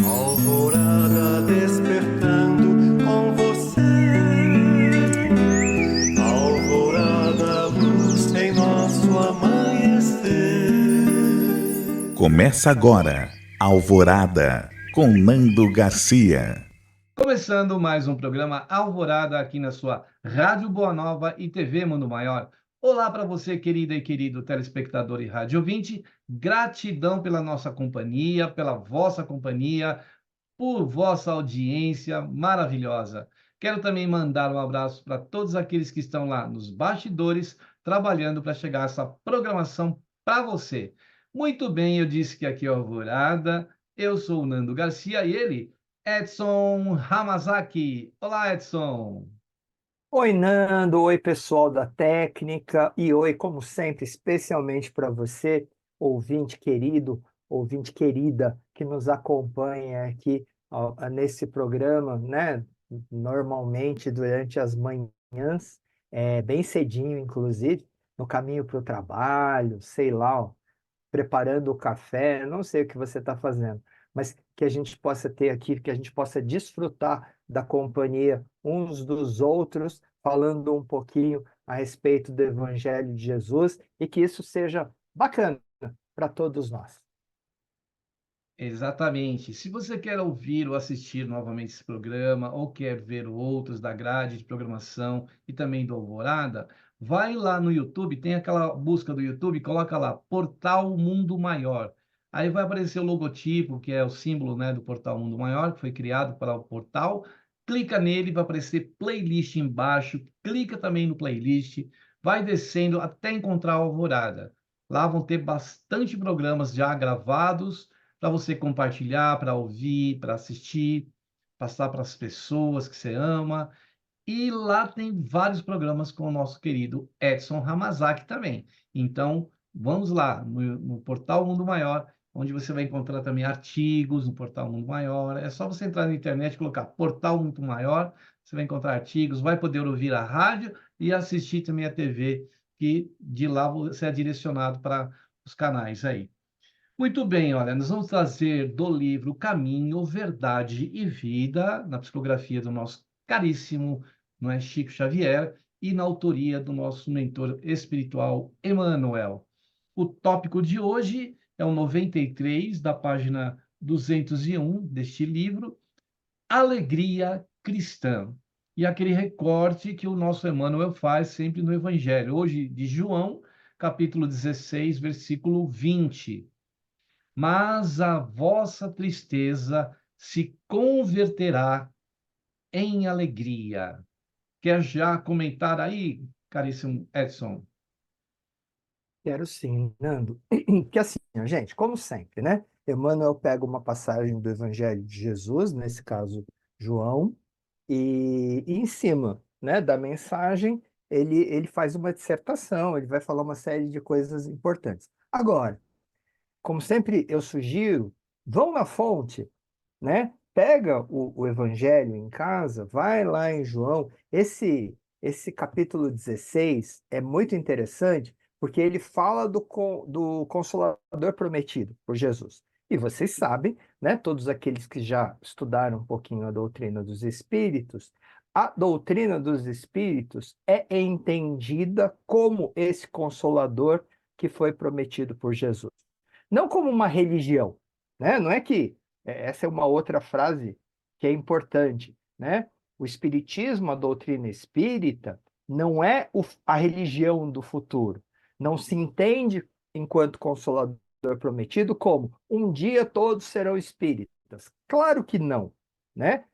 Alvorada despertando com você. Alvorada, luz em nosso amanhecer. Começa agora, Alvorada, com Nando Garcia. Começando mais um programa Alvorada aqui na sua Rádio Boa Nova e TV Mundo Maior. Olá para você, querida e querido telespectador e rádio ouvinte. Gratidão pela nossa companhia, pela vossa companhia, por vossa audiência maravilhosa. Quero também mandar um abraço para todos aqueles que estão lá nos bastidores, trabalhando para chegar essa programação para você. Muito bem, eu disse que aqui é Alvorada. Eu sou o Nando Garcia e ele, Edson Hamazaki. Olá, Edson. Oi, Nando. Oi, pessoal da técnica. E oi, como sempre, especialmente para você, ouvinte querido, ouvinte querida, que nos acompanha aqui nesse programa, né? Normalmente durante as manhãs, bem cedinho, inclusive, no caminho para o trabalho, sei lá, ó, preparando o café, não sei o que você está fazendo, mas que a gente possa ter aqui, que a gente possa desfrutar da companhia uns dos outros, falando um pouquinho a respeito do Evangelho de Jesus e que isso seja bacana para todos nós. Exatamente. Se você quer ouvir ou assistir novamente esse programa, ou quer ver outros da grade de programação e também do Alvorada, vai lá no YouTube, tem aquela busca do YouTube, coloca lá Portal Mundo Maior. Aí vai aparecer o logotipo, que é o símbolo, né, do Portal Mundo Maior, que foi criado para o portal. Clica nele, vai aparecer playlist embaixo. Clica também no playlist, vai descendo até encontrar a Alvorada. Lá vão ter bastante programas já gravados para você compartilhar, para ouvir, para assistir, passar para as pessoas que você ama. E lá tem vários programas com o nosso querido Edson Hamazaki também. Então, vamos lá no Portal Mundo Maior, onde você vai encontrar também artigos no Portal Mundo Maior. É só você entrar na internet e colocar Portal Mundo Maior, você vai encontrar artigos, vai poder ouvir a rádio e assistir também a TV, que de lá você é direcionado para os canais aí. Muito bem, olha, nós vamos trazer do livro Caminho, Verdade e Vida, na psicografia do nosso caríssimo, não é, Chico Xavier, e na autoria do nosso mentor espiritual, Emmanuel. O tópico de hoje é o 93, da página 201 deste livro, Alegria Cristã. E aquele recorte que o nosso Emmanuel faz sempre no Evangelho, hoje de João, capítulo 16, versículo 20. Mas a vossa tristeza se converterá em alegria. Quer já comentar aí, caríssimo Edson? Quero sim, Nando. Que assim, ó, gente, como sempre, né? Emmanuel pega uma passagem do Evangelho de Jesus, nesse caso, João, e em cima, né, da mensagem, ele faz uma dissertação, ele vai falar uma série de coisas importantes. Agora, como sempre eu sugiro, vão na fonte, né? Pega o Evangelho em casa, vai lá em João. Esse capítulo 16 é muito interessante porque ele fala do Consolador prometido por Jesus. E vocês sabem, né? Todos aqueles que já estudaram um pouquinho a doutrina dos Espíritos, a doutrina dos Espíritos é entendida como esse Consolador que foi prometido por Jesus. Não como uma religião, né? Não é que essa é uma outra frase que é importante, né? O espiritismo, a doutrina espírita, não é a religião do futuro. Não se entende enquanto consolador prometido como um dia todos serão espíritas. Claro que não, né?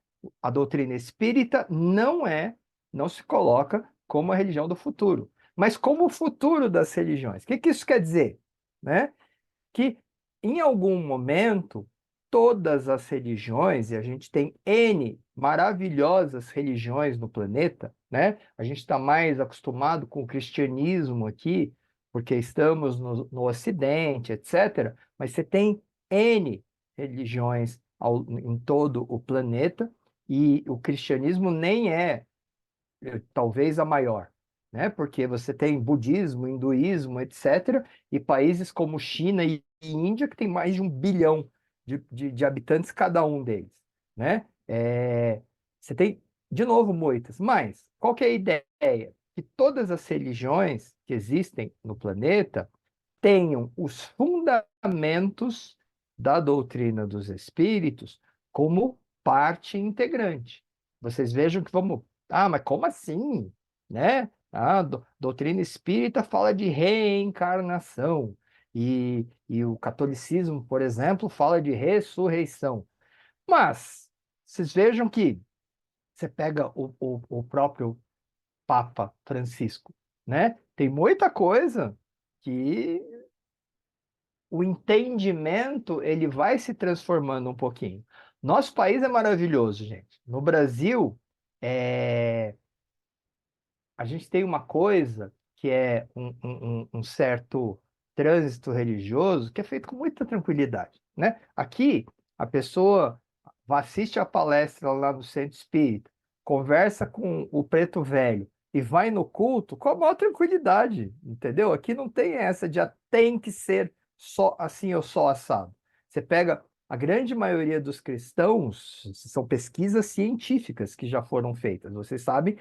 A doutrina espírita não se coloca como a religião do futuro, mas como o futuro das religiões. O que isso quer dizer, né? Que em algum momento todas as religiões, e a gente tem N maravilhosas religiões no planeta, né? A gente está mais acostumado com o cristianismo aqui, porque estamos no Ocidente, etc. Mas você tem N religiões em todo o planeta, e o cristianismo nem é talvez a maior, né? Porque você tem budismo, hinduísmo, etc., e países como China e Índia que tem mais de 1 bilhão de habitantes cada um deles, né? Você tem, de novo, moitas, mas qual que é a ideia? Que todas as religiões que existem no planeta tenham os fundamentos da doutrina dos espíritos como parte integrante. Vocês vejam que vamos, mas como assim, né? A doutrina espírita fala de reencarnação e o catolicismo, por exemplo, fala de ressurreição. Mas vocês vejam que você pega o próprio Papa Francisco, né? Tem muita coisa que o entendimento ele vai se transformando um pouquinho. Nosso país é maravilhoso, gente. No Brasil, é, a gente tem uma coisa que é um certo trânsito religioso que é feito com muita tranquilidade, né? Aqui, a pessoa assiste a palestra lá no Centro Espírita, conversa com o preto velho e vai no culto com a maior tranquilidade, entendeu? Aqui não tem essa de tem que ser só assim ou só assado. Você pega a grande maioria dos cristãos, são pesquisas científicas que já foram feitas. Vocês sabem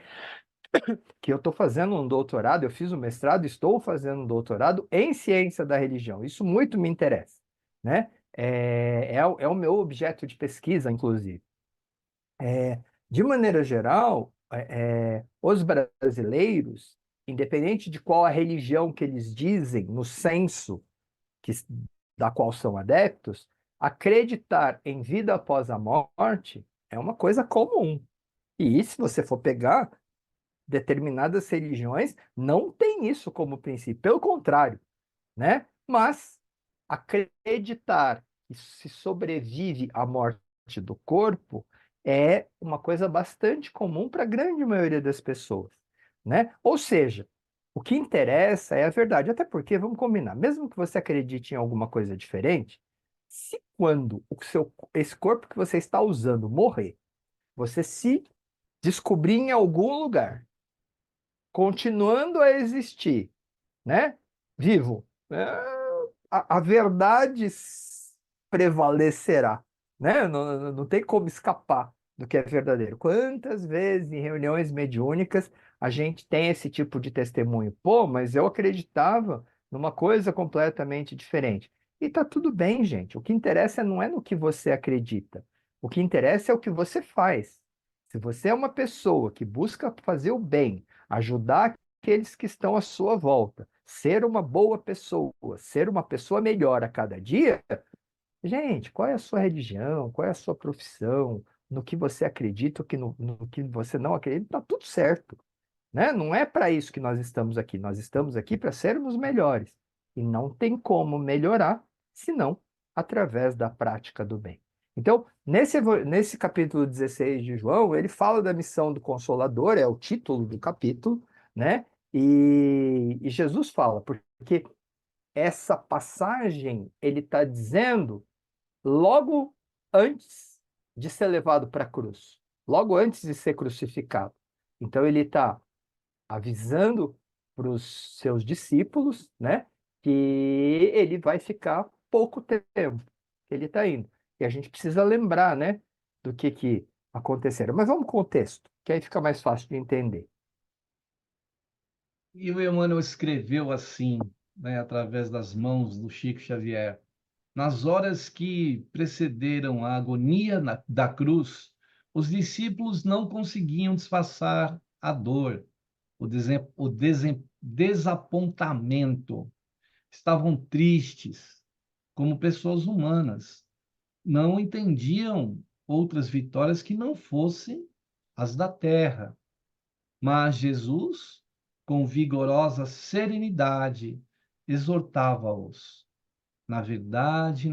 que eu estou fazendo um doutorado, eu fiz um mestrado, estou fazendo um doutorado em ciência da religião. Isso muito me interessa, né? É o meu objeto de pesquisa, inclusive. De maneira geral, os brasileiros, independente de qual a religião que eles dizem, no senso que, da qual são adeptos, acreditar em vida após a morte é uma coisa comum. E se você for pegar determinadas religiões não têm isso como princípio, pelo contrário, né? Mas acreditar que se sobrevive à morte do corpo é uma coisa bastante comum para a grande maioria das pessoas, né? Ou seja, o que interessa é a verdade, até porque, vamos combinar, mesmo que você acredite em alguma coisa diferente, se quando esse corpo que você está usando morrer, você se descobrir em algum lugar continuando a existir, né? Vivo, a verdade prevalecerá, né? Não tem como escapar do que é verdadeiro. Quantas vezes em reuniões mediúnicas a gente tem esse tipo de testemunho? Pô, mas eu acreditava numa coisa completamente diferente. E tá tudo bem, gente. O que interessa não é no que você acredita. O que interessa é o que você faz. Se você é uma pessoa que busca fazer o bem, ajudar aqueles que estão à sua volta, ser uma boa pessoa, ser uma pessoa melhor a cada dia, gente, qual é a sua religião, qual é a sua profissão, no que você acredita, no que você não acredita, tá tudo certo, né? Não é para isso que nós estamos aqui para sermos melhores, e não tem como melhorar, senão através da prática do bem. Então, nesse capítulo 16 de João, ele fala da missão do Consolador, é o título do capítulo, né? E Jesus fala, porque essa passagem ele está dizendo logo antes de ser levado para a cruz, logo antes de ser crucificado. Então ele está avisando para os seus discípulos, né, que ele vai ficar pouco tempo, que ele está indo. E a gente precisa lembrar, né, do que aconteceram. Mas vamos com o contexto, que aí fica mais fácil de entender. E o Emmanuel escreveu assim, né, através das mãos do Chico Xavier: nas horas que precederam a agonia da cruz, os discípulos não conseguiam disfarçar a dor, o desapontamento. Estavam tristes, como pessoas humanas. Não entendiam outras vitórias que não fossem as da terra. Mas Jesus, com vigorosa serenidade, exortava-os: na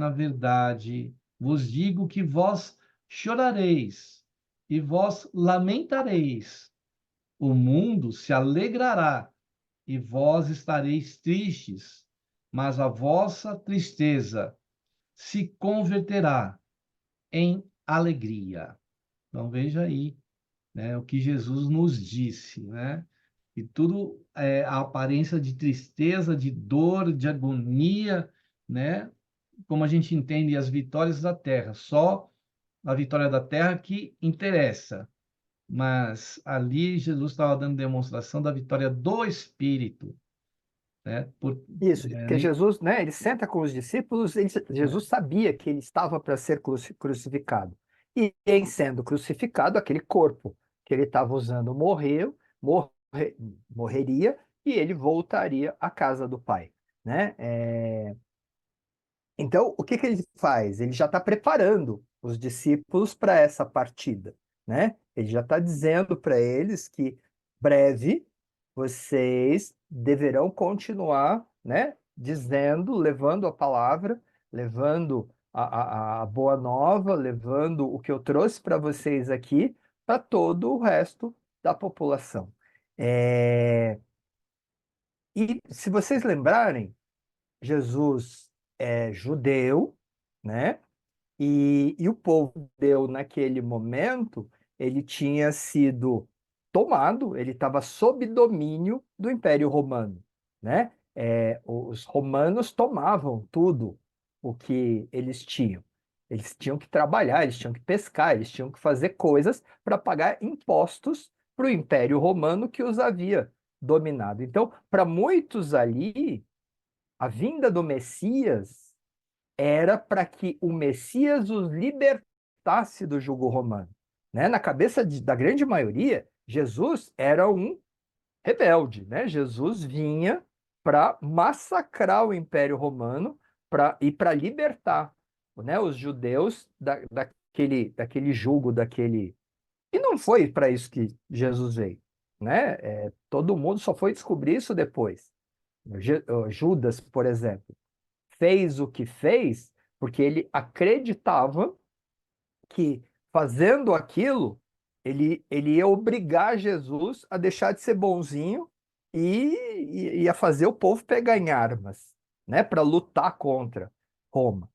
verdade, vos digo que vós chorareis e vós lamentareis. O mundo se alegrará e vós estareis tristes, mas a vossa tristeza se converterá em alegria. Então veja aí, né, o que Jesus nos disse, né? E tudo a aparência de tristeza, de dor, de agonia, né? como a gente entende as vitórias da terra, só a vitória da terra que interessa. Mas ali Jesus estava dando demonstração da vitória do Espírito, né? Isso, porque Nem- Jesus, né, ele senta com os discípulos, Jesus sabia que ele estava para ser crucificado. E em sendo crucificado, aquele corpo que ele estava usando morreria e ele voltaria à casa do Pai, né? Então, o que que ele faz? Ele já está preparando os discípulos para essa partida, né? Ele já está dizendo para eles que breve vocês deverão continuar, né? Dizendo, levando a palavra, levando a boa nova, levando o que eu trouxe para vocês aqui, para todo o resto da população. É, E se vocês lembrarem, Jesus é judeu, né? E o povo judeu, naquele momento, ele tinha sido tomado, ele estava sob domínio do Império Romano, né? Os romanos tomavam tudo o que eles tinham. Eles tinham que trabalhar, eles tinham que pescar, eles tinham que fazer coisas para pagar impostos para o Império Romano que os havia dominado. Então, para muitos ali, a vinda do Messias era para que o Messias os libertasse do jugo romano, né? Na cabeça da grande maioria, Jesus era um rebelde, né? Jesus vinha para massacrar o Império Romano e para libertar, né, os judeus daquele jugo, daquele... E não foi para isso que Jesus veio, né? Todo mundo só foi descobrir isso depois. Judas, por exemplo, fez o que fez porque ele acreditava que fazendo aquilo, ele ia obrigar Jesus a deixar de ser bonzinho e ia fazer o povo pegar em armas, né, para lutar contra Roma.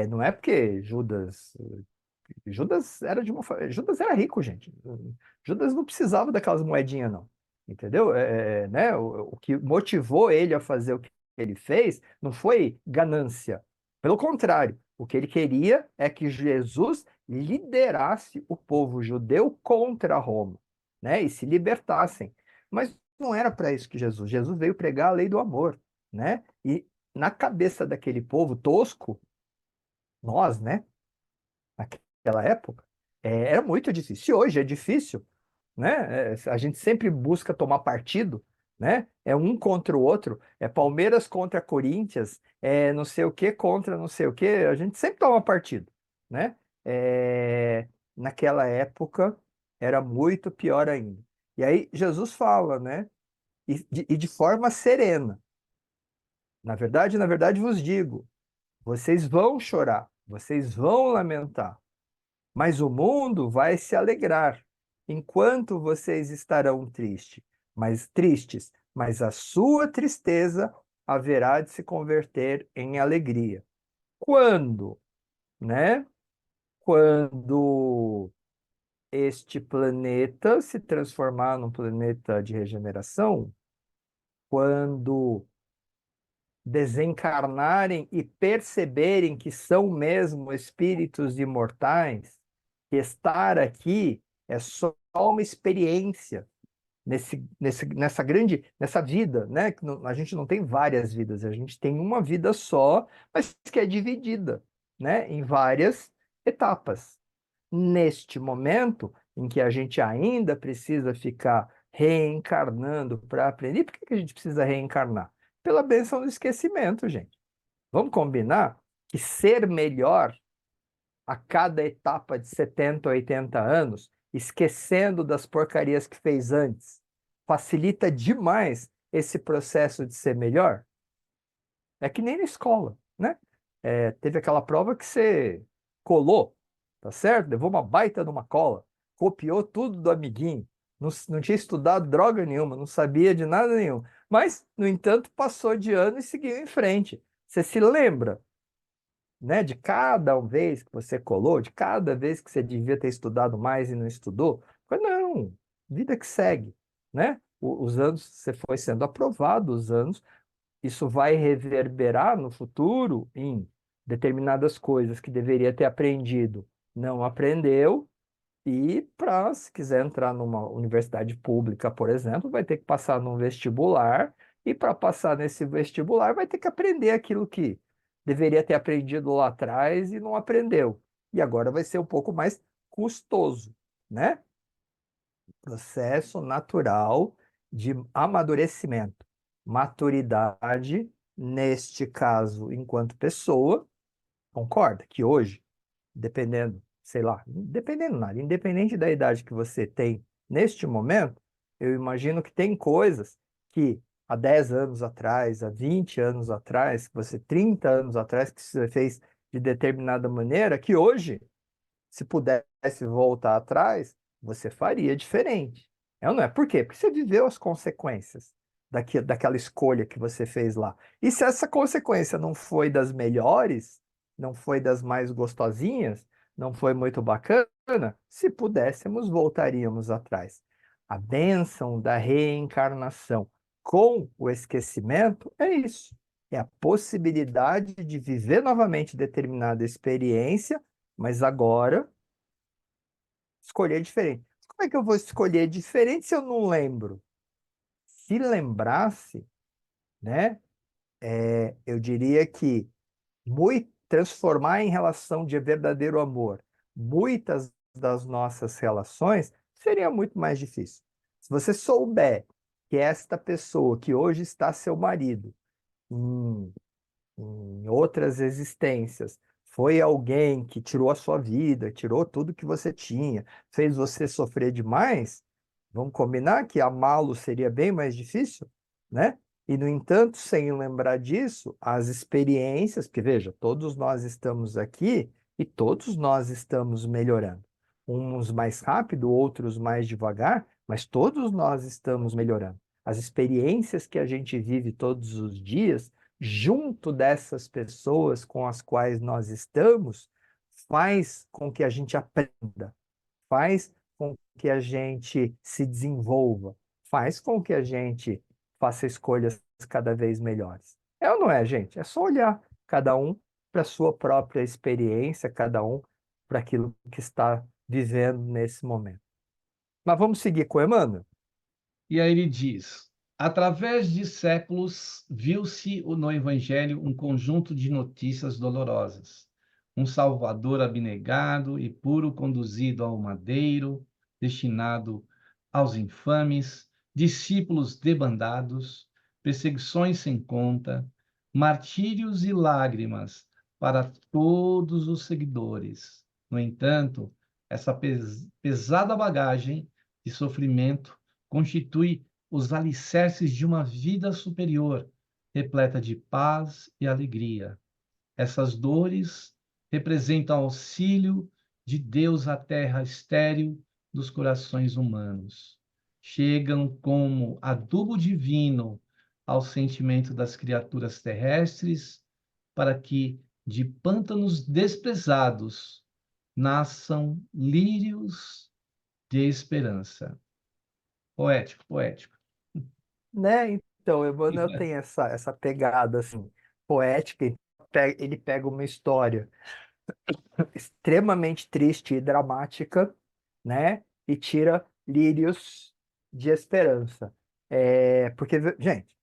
Não é porque Judas era rico, gente. Judas não precisava daquelas moedinhas, não. Entendeu? Né? O que motivou ele a fazer o que ele fez não foi ganância. Pelo contrário, o que ele queria é que Jesus liderasse o povo judeu contra Roma, né? E se libertassem. Mas não era para isso que Jesus veio pregar a lei do amor, né? E na cabeça daquele povo tosco, nós, né? Naquela época, era muito difícil. Se hoje é difícil, né? A gente sempre busca tomar partido, né? É um contra o outro, é Palmeiras contra Corinthians, é não sei o que contra não sei o que, a gente sempre toma partido, né? Naquela época era muito pior ainda. E aí Jesus fala, né? E de forma serena. Na verdade vos digo, vocês vão chorar, vocês vão lamentar, mas o mundo vai se alegrar, enquanto vocês estarão mas a sua tristeza haverá de se converter em alegria. Quando, né? Quando este planeta se transformar num planeta de regeneração, quando desencarnarem e perceberem que são mesmo espíritos imortais, que estar aqui é só uma experiência nessa vida, né? A gente não tem várias vidas, a gente tem uma vida só, mas que é dividida, né, em várias etapas. Neste momento em que a gente ainda precisa ficar reencarnando para aprender, por que a gente precisa reencarnar? Pela bênção do esquecimento, gente. Vamos combinar que ser melhor a cada etapa de 70, 80 anos, esquecendo das porcarias que fez antes, facilita demais esse processo de ser melhor? É que nem na escola, né? Teve aquela prova que você colou, tá certo? Levou uma baita numa cola, copiou tudo do amiguinho, não tinha estudado droga nenhuma, não sabia de nada nenhum. Mas, no entanto, passou de ano e seguiu em frente. Você se lembra, né, de cada vez que você colou, de cada vez que você devia ter estudado mais e não estudou? Mas não, vida que segue, né? Os anos, você foi sendo aprovado, os anos, isso vai reverberar no futuro em determinadas coisas que deveria ter aprendido, não aprendeu, e para, se quiser entrar numa universidade pública, por exemplo, vai ter que passar num vestibular, e para passar nesse vestibular vai ter que aprender aquilo que deveria ter aprendido lá atrás e não aprendeu. E agora vai ser um pouco mais custoso, né? Processo natural de amadurecimento, maturidade, neste caso, enquanto pessoa, concorda que hoje, dependendo, sei lá, dependendo nada, independente da idade que você tem neste momento, eu imagino que tem coisas que há 10 anos atrás, há 20 anos atrás, que você 30 anos atrás, que você fez de determinada maneira, que hoje, se pudesse voltar atrás, você faria diferente. É ou não é? Por quê? Porque você viveu as consequências daquela escolha que você fez lá. E se essa consequência não foi das melhores, não foi das mais gostosinhas, não foi muito bacana, se pudéssemos, voltaríamos atrás. A bênção da reencarnação com o esquecimento é isso. É a possibilidade de viver novamente determinada experiência, mas agora escolher diferente. Como é que eu vou escolher diferente se eu não lembro? Se lembrasse, né, eu diria que transformar em relação de verdadeiro amor muitas das nossas relações seria muito mais difícil. Se você souber que esta pessoa que hoje está seu marido, em em outras existências, foi alguém que tirou a sua vida, tirou tudo que você tinha, fez você sofrer demais, vamos combinar que amá-lo seria bem mais difícil, né? E, no entanto, sem lembrar disso, as experiências, porque veja, todos nós estamos aqui e todos nós estamos melhorando. Uns mais rápido, outros mais devagar, mas todos nós estamos melhorando. As experiências que a gente vive todos os dias junto dessas pessoas com as quais nós estamos, faz com que a gente aprenda, faz com que a gente se desenvolva, faz com que a gente faça escolhas cada vez melhores. É ou não é, gente? É só olhar cada um para a sua própria experiência, cada um para aquilo que está vivendo nesse momento. Mas vamos seguir com o Emmanuel? E aí ele diz: através de séculos, viu-se no Evangelho um conjunto de notícias dolorosas. Um Salvador abnegado e puro conduzido ao madeiro, destinado aos infames, discípulos debandados, perseguições sem conta, martírios e lágrimas para todos os seguidores. No entanto, essa pesada bagagem de sofrimento constitui os alicerces de uma vida superior, repleta de paz e alegria. Essas dores representam auxílio de Deus à terra estéril dos corações humanos. Chegam como adubo divino ao sentimento das criaturas terrestres, para que de pântanos desprezados nasçam lírios de esperança. Poético, poético. Né? Então, o Emmanuel tem essa pegada assim, poética, e ele pega uma história extremamente triste e dramática, né? E tira lírios de esperança. Porque, gente,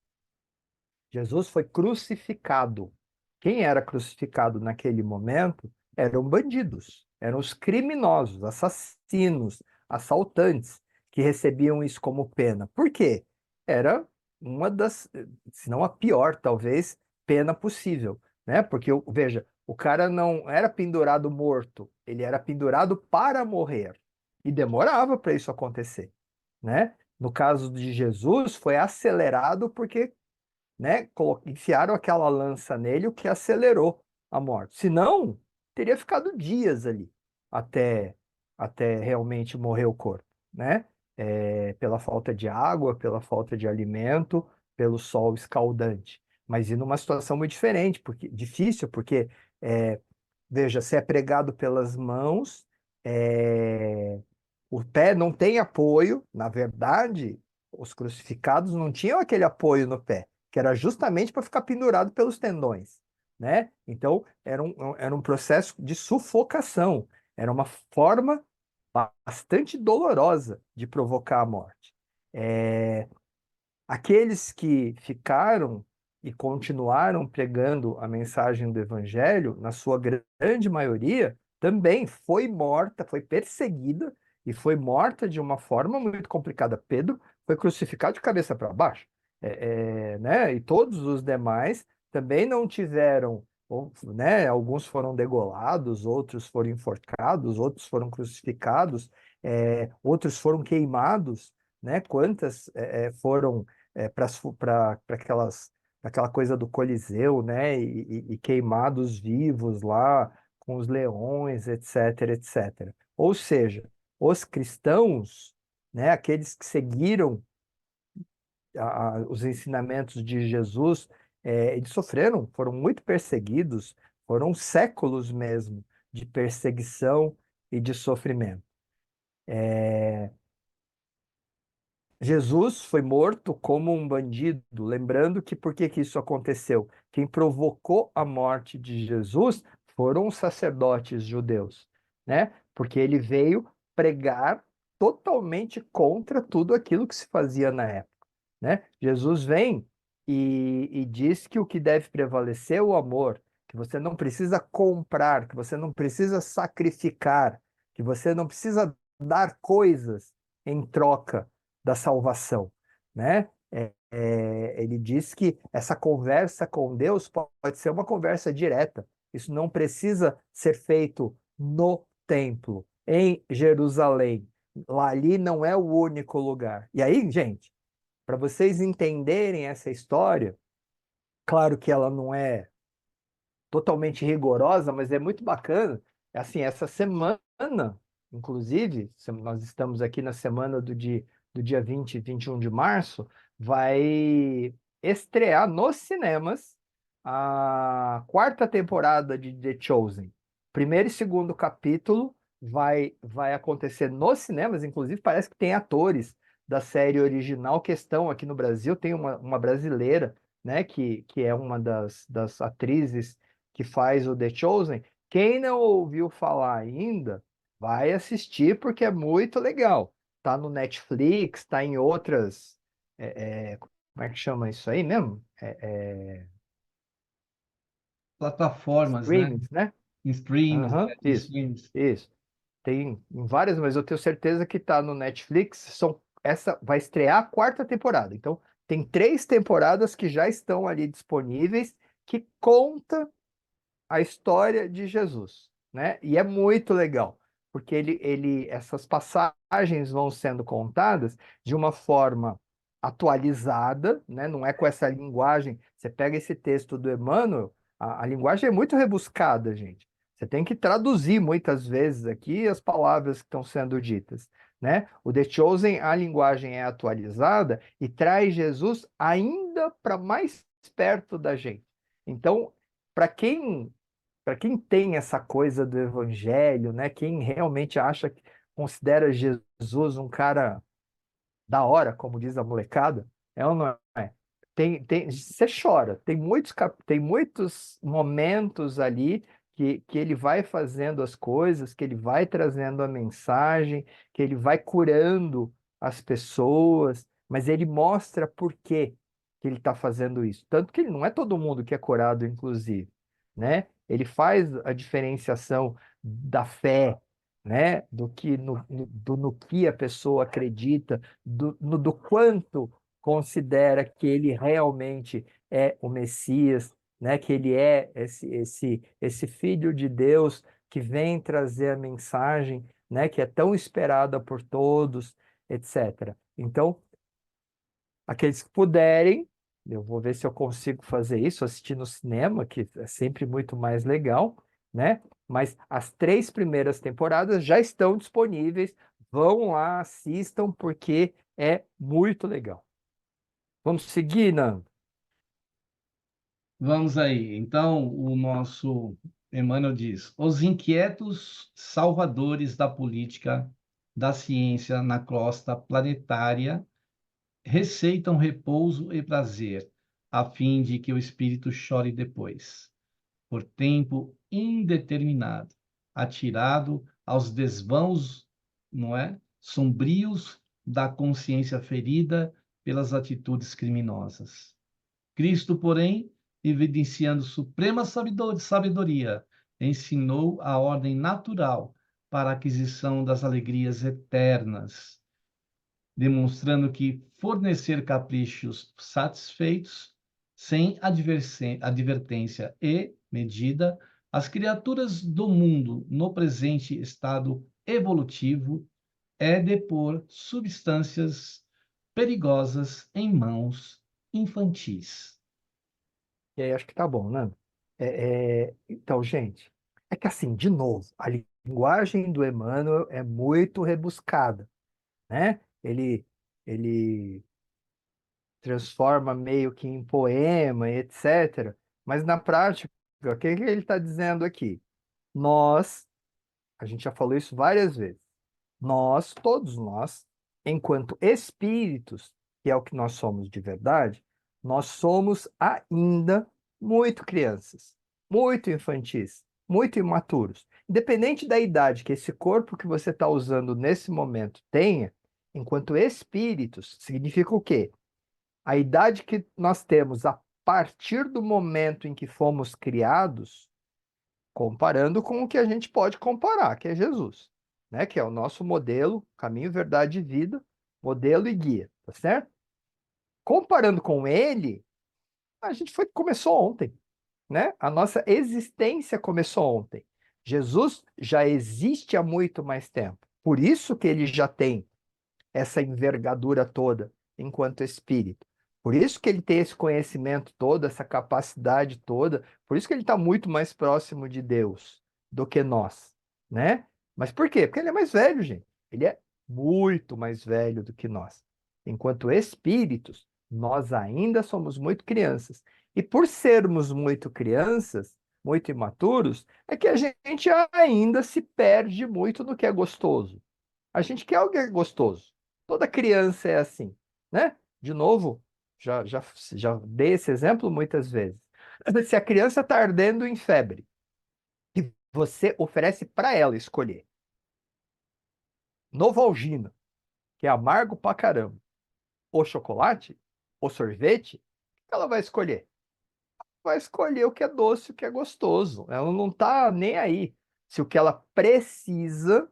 Jesus foi crucificado. Quem era crucificado naquele momento eram bandidos, eram os criminosos, assassinos, assaltantes, que recebiam isso como pena. Por quê? Era uma das, se não a pior, talvez, pena possível, né? Porque, veja, o cara não era pendurado morto, ele era pendurado para morrer. E demorava para isso acontecer, né? No caso de Jesus, foi acelerado porque, né, enfiaram aquela lança nele, o que acelerou a morte. Senão, teria ficado dias ali até, até realmente morrer o corpo, né? Pela falta de água, pela falta de alimento, pelo sol escaldante. Mas e numa situação muito diferente, porque difícil, porque é, veja, se é pregado pelas mãos, é, o pé não tem apoio. Na verdade, os crucificados não tinham aquele apoio no pé, que era justamente para ficar pendurado pelos tendões. né? Então, era um processo de sufocação, era uma forma bastante dolorosa de provocar a morte. É, aqueles que ficaram e continuaram pregando a mensagem do Evangelho, na sua grande maioria, também foi morta, foi perseguida e foi morta de uma forma muito complicada. Pedro foi crucificado de cabeça para baixo, né? E todos os demais também não tiveram, né? Alguns foram degolados, outros foram enforcados, outros foram crucificados, outros foram queimados, né? Quantas foram para aquela coisa do Coliseu, né? E queimados vivos lá com os leões, etc, etc. Ou seja, os cristãos, né? Aqueles que seguiram os ensinamentos de Jesus, eles sofreram, foram muito perseguidos, foram séculos mesmo de perseguição e de sofrimento. Jesus foi morto como um bandido, lembrando que por que que isso aconteceu? Quem provocou a morte de Jesus foram os sacerdotes judeus, né? Porque ele veio pregar totalmente contra tudo aquilo que se fazia na época, né? Jesus vem e diz que o que deve prevalecer é o amor, que você não precisa comprar, que você não precisa sacrificar, que você não precisa dar coisas em troca da salvação, né? Ele diz que essa conversa com Deus pode ser uma conversa direta. Isso não precisa ser feito no templo, em Jerusalém. Lá ali não é o único lugar. E aí, gente, para vocês entenderem essa história, claro que ela não é totalmente rigorosa, mas é muito bacana. É assim, essa semana, inclusive, nós estamos aqui na semana do dia 20 e 21 de março, vai estrear nos cinemas a quarta temporada de The Chosen. Primeiro e segundo capítulo vai acontecer nos cinemas, inclusive parece que tem atores da série original que estão aqui no Brasil. Tem uma brasileira, né, que é uma das atrizes que faz o The Chosen. Quem não ouviu falar ainda, vai assistir porque é muito legal. Tá no Netflix, tá em outras. Como é que chama isso aí mesmo? Plataformas, né? Streamings, né? Em streams, Aham, né? De isso, streams. isso. Tem em várias, mas eu tenho certeza que tá no Netflix. Essa vai estrear a quarta temporada. Então, tem 3 temporadas que já estão ali disponíveis, que conta a história de Jesus, né? E é muito legal, porque essas passagens vão sendo contadas de uma forma atualizada, né? Não é com essa linguagem. Você pega esse texto do Emmanuel, a linguagem é muito rebuscada, gente. Você tem que traduzir muitas vezes aqui as palavras que estão sendo ditas, né? O The Chosen, a linguagem é atualizada e traz Jesus ainda para mais perto da gente. Então, para quem tem essa coisa do evangelho, né? Quem realmente considera Jesus um cara da hora, como diz a molecada, é ou não é? Você chora. Tem muitos momentos ali que ele vai fazendo as coisas, que ele vai trazendo a mensagem, que ele vai curando as pessoas, mas ele mostra por que ele está fazendo isso. Tanto que não é todo mundo que é curado, inclusive, né? Ele faz a diferenciação da fé, né? No que a pessoa acredita, do quanto considera que ele realmente é o Messias, né? Que ele é esse filho de Deus que vem trazer a mensagem, né? Que é tão esperada por todos, etc. Então, aqueles que puderem, eu vou ver se eu consigo fazer isso, assistir no cinema, que é sempre muito mais legal, né? Mas as 3 primeiras temporadas já estão disponíveis. Vão lá, assistam, porque é muito legal. Vamos seguir, Nando? Vamos aí. Então, o nosso Emmanuel diz: os inquietos salvadores da política, da ciência na crosta planetária receitam repouso e prazer, a fim de que o espírito chore depois. por tempo indeterminado, atirado aos desvãos, não é? Sombrios da consciência ferida pelas atitudes criminosas. Cristo, porém, evidenciando suprema sabedoria, ensinou a ordem natural para a aquisição das alegrias eternas, demonstrando que fornecer caprichos satisfeitos, sem advertência e medida, as criaturas do mundo no presente estado evolutivo é depor substâncias perigosas em mãos infantis. E aí acho que tá bom, né? Então, gente, é que assim, de novo, a linguagem do Emmanuel é muito rebuscada, né? Ele transforma meio que em poema, etc. Mas na prática, o que que ele está dizendo aqui? Nós, a gente já falou isso várias vezes, nós, todos nós, enquanto espíritos, que é o que nós somos de verdade, nós somos ainda muito crianças, muito infantis, muito imaturos. Independente da idade que esse corpo que você está usando nesse momento tenha, enquanto espíritos, significa o quê? A idade que nós temos a partir do momento em que fomos criados, comparando com o que a gente pode comparar, que é Jesus, né? Que é o nosso modelo, caminho, verdade e vida, modelo e guia, tá certo? Comparando com ele, a gente começou ontem, né? A nossa existência começou ontem. Jesus já existe há muito mais tempo. Por isso que ele já tem essa envergadura toda enquanto espírito. Por isso que ele tem esse conhecimento todo, essa capacidade toda, por isso que ele está muito mais próximo de Deus do que nós, né? Mas por quê? Porque ele é mais velho, gente. Ele é muito mais velho do que nós. Enquanto espíritos, nós ainda somos muito crianças. E por sermos muito crianças, muito imaturos, é que a gente ainda se perde muito no que é gostoso. A gente quer algo que é gostoso. Toda criança é assim, né? De novo, já dei esse exemplo muitas vezes. Se a criança está ardendo em febre e você oferece para ela escolher Novalgina, que é amargo pra caramba, ou chocolate, ou sorvete, o que ela vai escolher? Vai escolher o que é doce, o que é gostoso. Ela não está nem aí. Se o que ela precisa,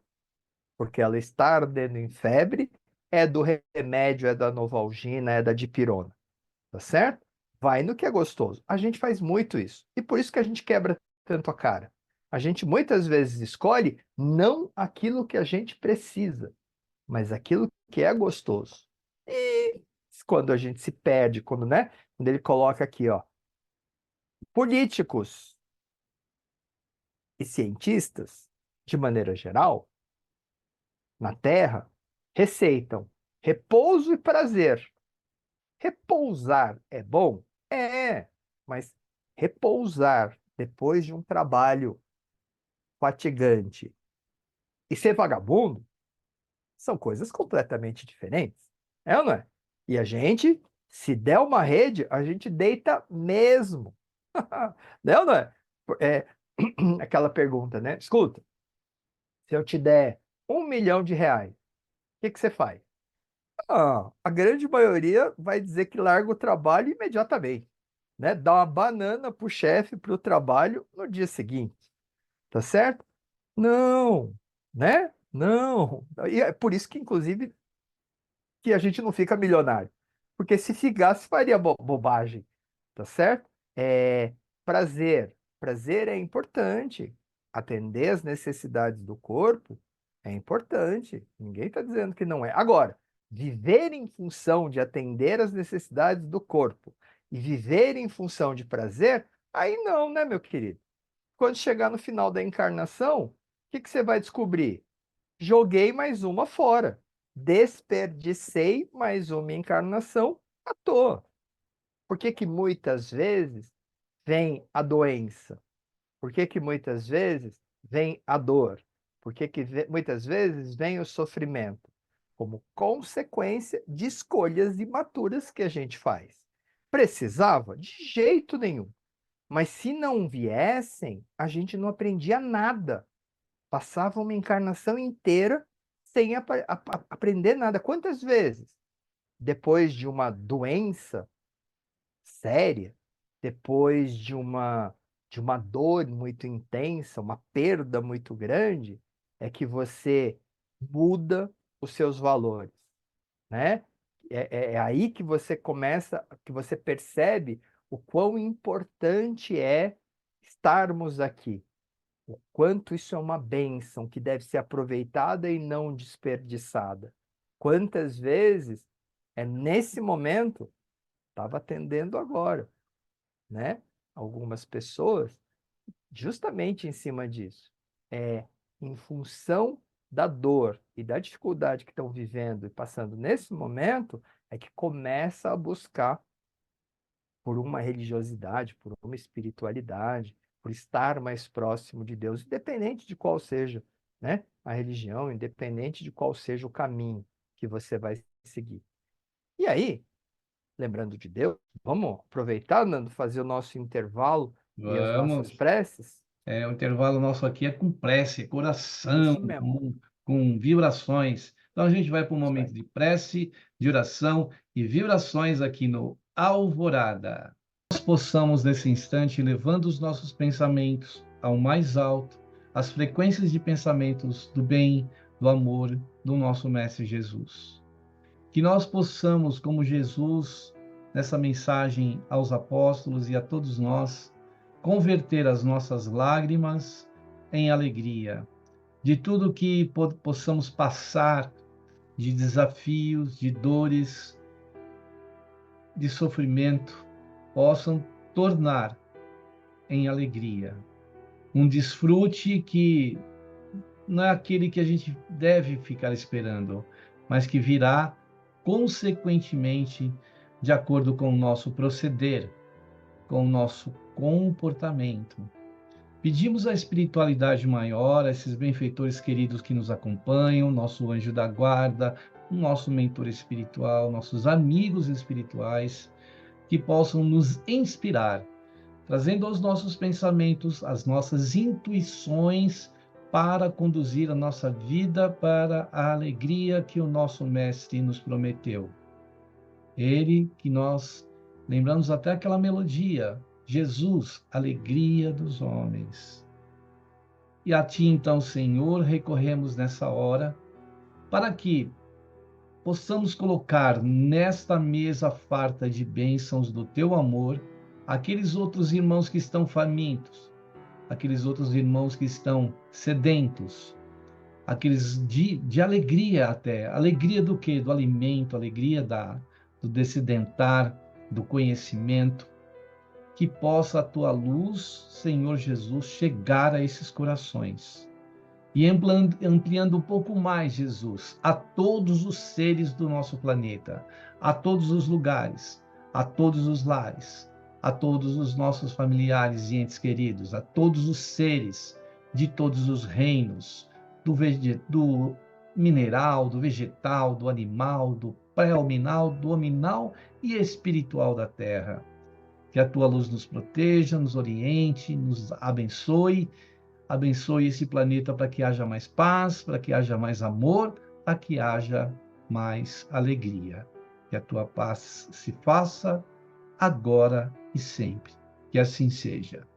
porque ela está ardendo em febre, é do remédio, é da Novalgina, é da dipirona, tá certo? Vai no que é gostoso. A gente faz muito isso. E por isso que a gente quebra tanto a cara. A gente muitas vezes escolhe não aquilo que a gente precisa, mas aquilo que é gostoso. E quando a gente se perde, quando, né? Quando ele coloca aqui, ó, políticos e cientistas, de maneira geral, na Terra, receitam repouso e prazer. Repousar é bom? É, mas repousar depois de um trabalho fatigante e ser vagabundo são coisas completamente diferentes. É ou não é? E a gente, se der uma rede, a gente deita mesmo. Não é ou não é? É aquela pergunta, né? Escuta, se eu te der R$ 1 milhão, o que você faz? Ah, a grande maioria vai dizer que larga o trabalho imediatamente, né? Dá uma banana pro chefe para o trabalho no dia seguinte, tá certo? Não, né? Não. E é por isso que, inclusive, que a gente não fica milionário. Porque se ficasse, faria bobagem, tá certo? É, prazer. Prazer é importante. Atender as necessidades do corpo é importante. Ninguém está dizendo que não é. Agora, viver em função de atender as necessidades do corpo e viver em função de prazer, aí não, né, meu querido? Quando chegar no final da encarnação, o que que você vai descobrir? Joguei mais uma fora. Desperdicei mais uma encarnação à toa. Por que que muitas vezes vem a doença? Por que que muitas vezes vem a dor? Por que que muitas vezes vem o sofrimento? Como consequência de escolhas imaturas que a gente faz. Precisava? De jeito nenhum. Mas se não viessem, a gente não aprendia nada. Passava uma encarnação inteira sem aprender nada. Quantas vezes, depois de uma doença séria, depois de uma dor muito intensa, uma perda muito grande, é que você muda os seus valores, né? É aí que você começa, que você percebe o quão importante é estarmos aqui, o quanto isso é uma bênção que deve ser aproveitada e não desperdiçada. Quantas vezes é nesse momento, estava atendendo agora, né? Algumas pessoas, justamente em cima disso, em função da dor e da dificuldade que estão vivendo e passando nesse momento, é que começa a buscar por uma religiosidade, por uma espiritualidade, por estar mais próximo de Deus, independente de qual seja, né, a religião, independente de qual seja o caminho que você vai seguir. E aí, lembrando de Deus, vamos aproveitar, Nando, fazer o nosso intervalo e as nossas Vamos. preces? O intervalo nosso aqui é com prece, é coração, Isso mesmo. com vibrações. Então a gente vai para um Isso momento aí. de prece, de oração e vibrações aqui no Alvorada. Nós possamos, nesse instante, levando os nossos pensamentos ao mais alto, as frequências de pensamentos do bem, do amor do nosso Mestre Jesus. Que nós possamos, como Jesus, nessa mensagem aos apóstolos e a todos nós, converter as nossas lágrimas em alegria, de tudo que possamos passar, de desafios, de dores, de sofrimento, possam tornar em alegria. Um desfrute que não é aquele que a gente deve ficar esperando, mas que virá consequentemente de acordo com o nosso proceder, com o nosso comportamento. Pedimos à espiritualidade maior, a esses benfeitores queridos que nos acompanham, nosso anjo da guarda, o nosso mentor espiritual, nossos amigos espirituais, que possam nos inspirar, trazendo aos nossos pensamentos as nossas intuições para conduzir a nossa vida para a alegria que o nosso Mestre nos prometeu. Ele que nós lembramos até aquela melodia, Jesus, alegria dos homens. E a Ti, então, Senhor, recorremos nessa hora para que possamos colocar nesta mesa farta de bênçãos do Teu amor aqueles outros irmãos que estão famintos, aqueles outros irmãos que estão sedentos, aqueles de alegria até. Alegria do quê? Do alimento, alegria do descedentar, do conhecimento. Que possa a tua luz, Senhor Jesus, chegar a esses corações. E ampliando um pouco mais, Jesus, a todos os seres do nosso planeta, a todos os lugares, a todos os lares, a todos os nossos familiares e entes queridos, a todos os seres de todos os reinos, do mineral, do vegetal, do animal, do pré-hominal, do hominal e espiritual da Terra. Que a tua luz nos proteja, nos oriente, nos abençoe esse planeta para que haja mais paz, para que haja mais amor, para que haja mais alegria. Que a tua paz se faça agora e sempre. Que assim seja.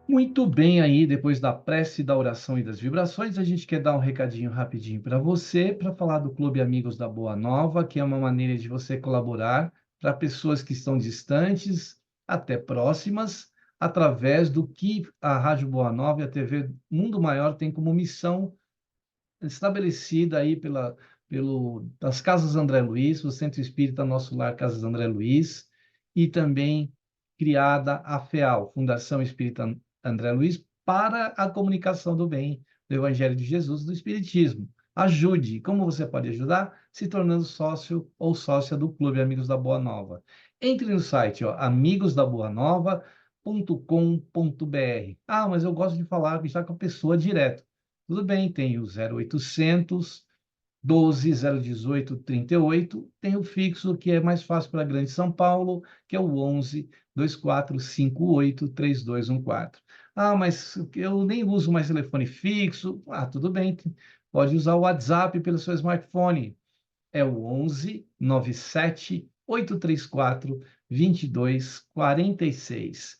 Muito bem aí, depois da prece, da oração e das vibrações, a gente quer dar um recadinho rapidinho para você, para falar do Clube Amigos da Boa Nova, que é uma maneira de você colaborar para pessoas que estão distantes, até próximas, através do que a Rádio Boa Nova e a TV Mundo Maior têm como missão estabelecida aí das Casas André Luiz, o Centro Espírita Nosso Lar Casas André Luiz, e também criada a FEAL, Fundação Espírita André Luiz, para a comunicação do bem, do Evangelho de Jesus, do Espiritismo. Ajude. Como você pode ajudar? Se tornando sócio ou sócia do Clube Amigos da Boa Nova. Entre no site, amigosdaboanova.com.br. Ah, mas eu gosto de falar já com a pessoa direto. Tudo bem, tem o 0800 12 018 38, tem o fixo, que é mais fácil para a Grande São Paulo, que é o 11 2458-3214. Ah, mas eu nem uso mais telefone fixo. Ah, tudo bem. Pode usar o WhatsApp pelo seu smartphone. É o 11 97 834 2246.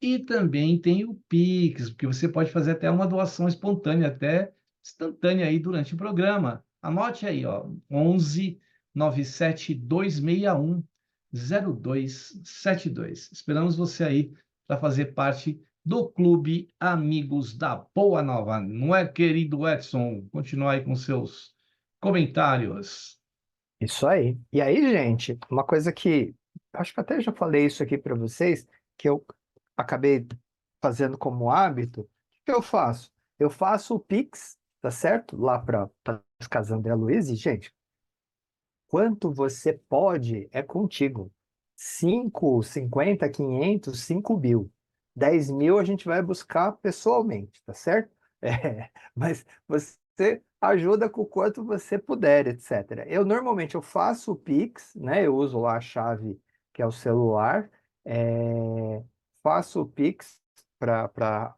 E também tem o Pix, porque você pode fazer até uma doação espontânea, até instantânea aí durante o programa. Anote aí, ó, 11 97 261 0272. Esperamos você aí para fazer parte do Clube Amigos da Boa Nova. Não é, querido Edson? Continua aí com seus comentários. Isso aí. E aí, gente, uma coisa que acho que até já falei isso aqui para vocês, que eu acabei fazendo como hábito, o que eu faço? Eu faço o Pix, tá certo? Lá para as casas André Luiz, e, gente, quanto você pode é contigo. 5, 50, 500, 5 mil. 10 mil a gente vai buscar pessoalmente, tá certo? Mas você ajuda com o quanto você puder, etc. Eu faço o Pix, né? Eu uso lá a chave que é o celular, faço o Pix para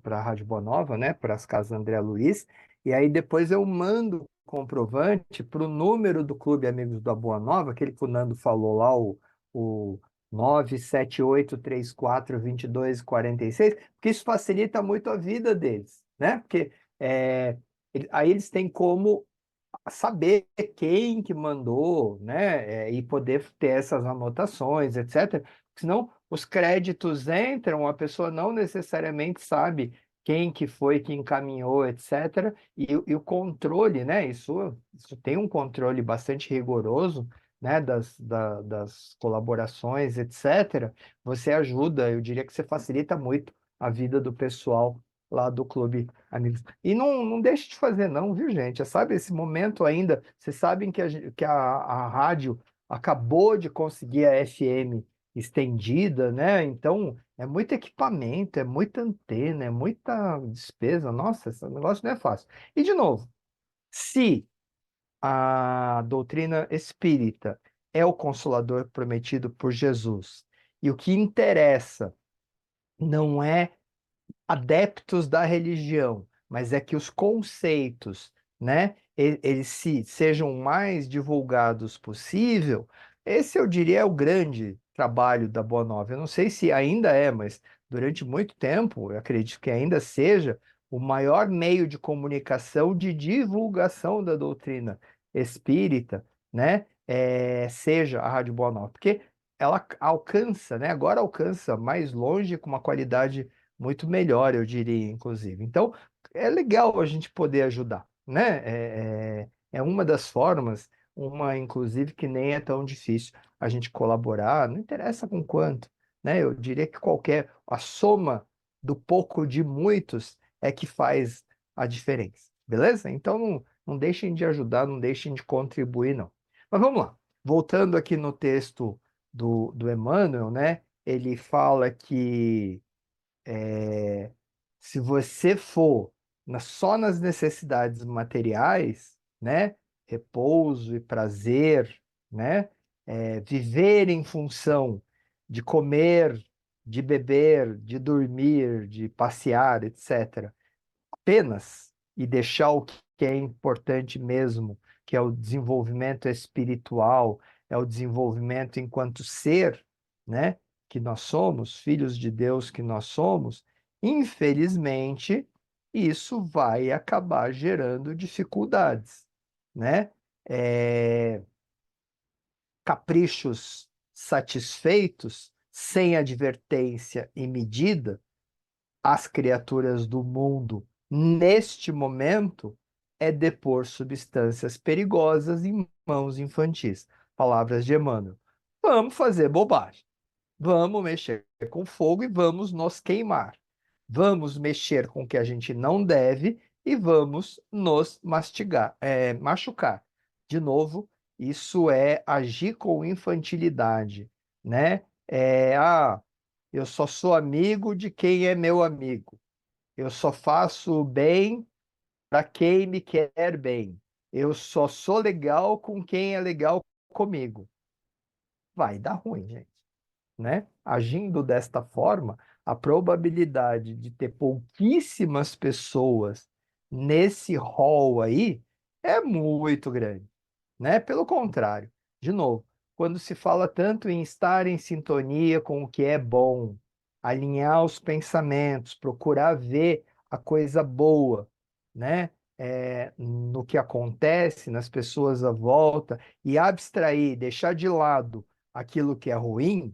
a Rádio Boa Nova, né? Para as casas André Luiz, e aí depois eu mando comprovante para o número do Clube Amigos da Boa Nova, aquele que o Nando falou lá, o 978342246, porque isso facilita muito a vida deles, né? Porque aí eles têm como saber quem que mandou, né? E poder ter essas anotações, etc. Senão os créditos entram, a pessoa não necessariamente sabe quem que foi que encaminhou, etc. E o controle, né? Isso tem um controle bastante rigoroso, né? Das colaborações, etc. Você ajuda, eu diria que você facilita muito a vida do pessoal lá do clube amigos. E não deixe de fazer, não, viu, gente? Sabe, esse momento ainda, vocês sabem que a rádio acabou de conseguir a FM estendida, né? Então, é muito equipamento, é muita antena, é muita despesa. Nossa, esse negócio não é fácil. E, de novo, se a doutrina espírita é o consolador prometido por Jesus, e o que interessa não é adeptos da religião, mas é que os conceitos, né, eles sejam o mais divulgados possível. Esse eu diria é o grande trabalho da Boa Nova. Eu não sei se ainda é, mas durante muito tempo, eu acredito que ainda seja o maior meio de comunicação de divulgação da doutrina espírita, né, seja a Rádio Boa Nova, porque ela alcança, né, agora alcança mais longe com uma qualidade muito melhor, eu diria, inclusive. Então, é legal a gente poder ajudar, né? É uma das formas, uma, inclusive, que nem é tão difícil a gente colaborar, não interessa com quanto, né? Eu diria que a soma do pouco de muitos é que faz a diferença, beleza? Então, não deixem de ajudar, não deixem de contribuir, não. Mas vamos lá. Voltando aqui no texto do Emmanuel, né? Ele fala que se você for só nas necessidades materiais, né, repouso e prazer, né, viver em função de comer, de beber, de dormir, de passear, etc., apenas e deixar o que é importante mesmo, que é o desenvolvimento espiritual, é o desenvolvimento enquanto ser, né, que nós somos, filhos de Deus que nós somos, infelizmente, isso vai acabar gerando dificuldades, né? É, caprichos satisfeitos, sem advertência e medida, as criaturas do mundo, neste momento, é depor substâncias perigosas em mãos infantis. Palavras de Emmanuel. Vamos fazer bobagem. Vamos mexer com fogo e vamos nos queimar. Vamos mexer com o que a gente não deve e vamos nos machucar. De novo, isso é agir com infantilidade, né? Eu só sou amigo de quem é meu amigo. Eu só faço o bem para quem me quer bem. Eu só sou legal com quem é legal comigo. Vai dar ruim, gente. né? Agindo desta forma, a probabilidade de ter pouquíssimas pessoas nesse rol aí é muito grande, né? Pelo contrário, de novo, quando se fala tanto em estar em sintonia com o que é bom, alinhar os pensamentos, procurar ver a coisa boa, né? No que acontece, nas pessoas à volta, e abstrair, deixar de lado aquilo que é ruim,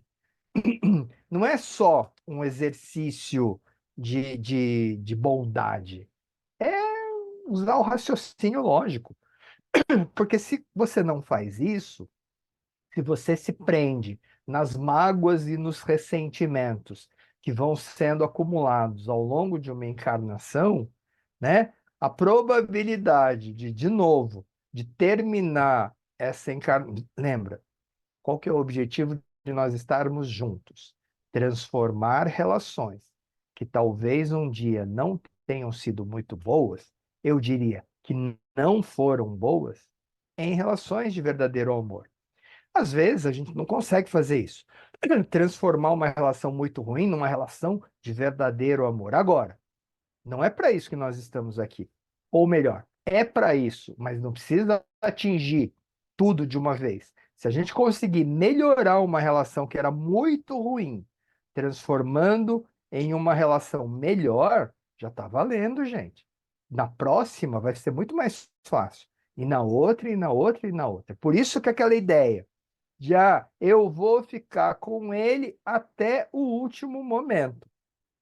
não é só um exercício de bondade, é usar o raciocínio lógico. Porque se você não faz isso, se você se prende nas mágoas e nos ressentimentos que vão sendo acumulados ao longo de uma encarnação, né? A probabilidade de novo, de terminar essa encarnação. Lembra, qual que é o objetivo de nós estarmos juntos? Transformar relações que talvez um dia não tenham sido muito boas, eu diria que não foram boas, em relações de verdadeiro amor. Às vezes a gente não consegue fazer isso. Transformar uma relação muito ruim numa relação de verdadeiro amor. Agora, não é para isso que nós estamos aqui. Ou melhor, é para isso, mas não precisa atingir tudo de uma vez. Se a gente conseguir melhorar uma relação que era muito ruim, transformando em uma relação melhor, já está valendo, gente. Na próxima vai ser muito mais fácil. E na outra, e na outra, e na outra. Por isso que aquela ideia de, eu vou ficar com ele até o último momento,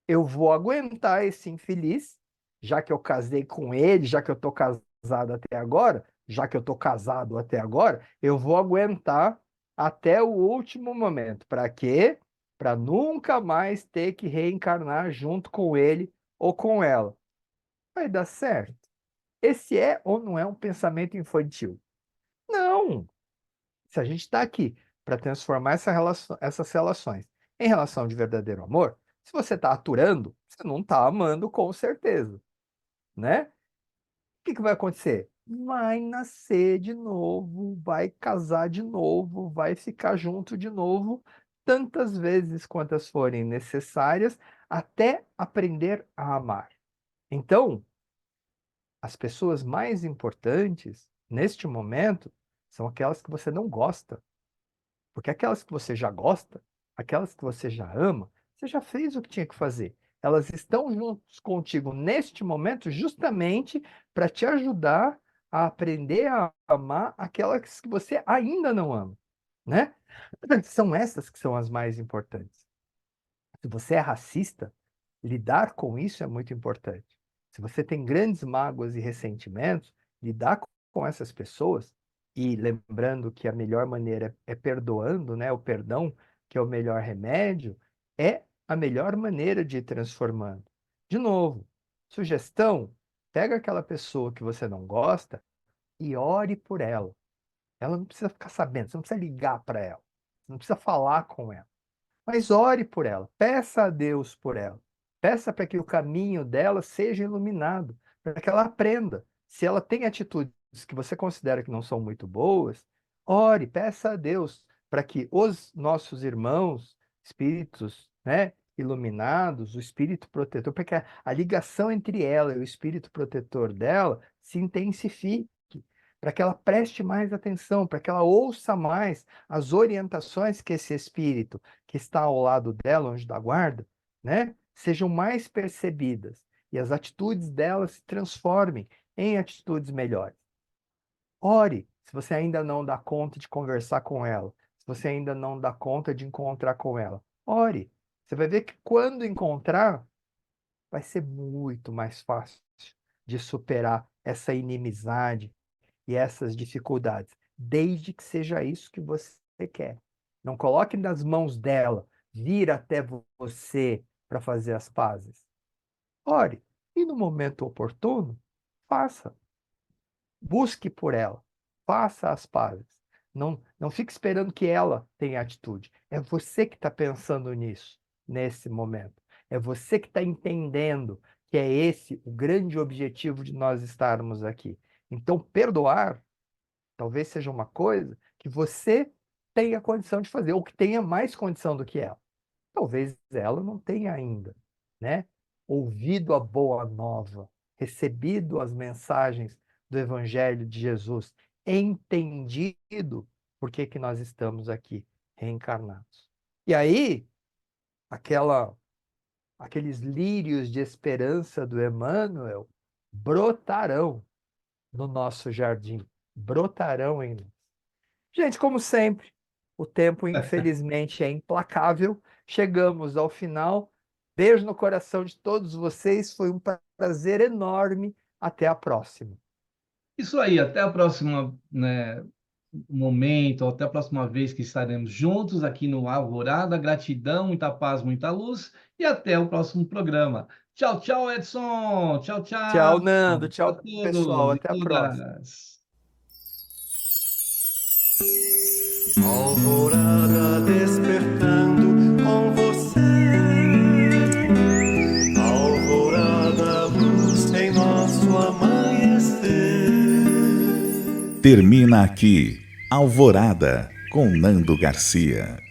eu vou aguentar esse infeliz, já que eu casei com ele, já que eu estou casado até agora, já que eu estou casado até agora, eu vou aguentar até o último momento. Para quê? Para nunca mais ter que reencarnar junto com ele ou com ela. Vai dar certo? Esse é ou não é um pensamento infantil? Não! Se a gente está aqui para transformar essas relações em relação de verdadeiro amor, se você está aturando, você não está amando com certeza, né? O que vai acontecer? Vai nascer de novo, vai casar de novo, vai ficar junto de novo, tantas vezes quantas forem necessárias, até aprender a amar. Então, as pessoas mais importantes neste momento são aquelas que você não gosta. Porque aquelas que você já gosta, aquelas que você já ama, você já fez o que tinha que fazer. Elas estão juntos contigo neste momento justamente para te ajudar a aprender a amar aquelas que você ainda não ama, né? São essas que são as mais importantes. Se você é racista, lidar com isso é muito importante. Se você tem grandes mágoas e ressentimentos, lidar com essas pessoas, e lembrando que a melhor maneira é perdoando, né? O perdão, que é o melhor remédio, é a melhor maneira de ir transformando. De novo, sugestão: pega aquela pessoa que você não gosta e ore por ela. Ela não precisa ficar sabendo, você não precisa ligar para ela, você não precisa falar com ela. Mas ore por ela, peça a Deus por ela. Peça para que o caminho dela seja iluminado, para que ela aprenda. Se ela tem atitudes que você considera que não são muito boas, ore, peça a Deus para que os nossos irmãos, espíritos, né, iluminados, o espírito protetor, para que a ligação entre ela e o espírito protetor dela se intensifique, para que ela preste mais atenção, para que ela ouça mais as orientações que esse espírito que está ao lado dela, anjo da guarda, né, sejam mais percebidas e as atitudes dela se transformem em atitudes melhores. Ore, se você ainda não dá conta de conversar com ela, se você ainda não dá conta de encontrar com ela, ore. Você vai ver que quando encontrar, vai ser muito mais fácil de superar essa inimizade e essas dificuldades, desde que seja isso que você quer. Não coloque nas mãos dela, vir até você para fazer as pazes. Ore, e no momento oportuno, faça. Busque por ela, faça as pazes. Não fique esperando que ela tenha atitude. É você que está pensando nisso, nesse momento. É você que está entendendo que é esse o grande objetivo de nós estarmos aqui. Então, perdoar talvez seja uma coisa que você tenha condição de fazer, ou que tenha mais condição do que ela. Talvez ela não tenha ainda, né? Ouvido a boa nova, recebido as mensagens do Evangelho de Jesus, entendido por que que nós estamos aqui reencarnados. E aí, aqueles lírios de esperança do Emmanuel brotarão no nosso jardim, brotarão em nós. Gente, como sempre, o tempo, infelizmente, é implacável. Chegamos ao final. Beijo no coração de todos vocês. Foi um prazer enorme. Até a próxima. Isso aí, até a próxima, né, momento, até a próxima vez que estaremos juntos aqui no Alvorada. Gratidão, muita paz, muita luz e até o próximo programa. Tchau, tchau, Edson. Tchau, tchau. Tchau, Nando. A Tchau, pessoal. todos e Até a próxima. todas. Alvorada despertando com você. Alvorada, luz em nosso amanhecer. Termina aqui Alvorada com Nando Garcia.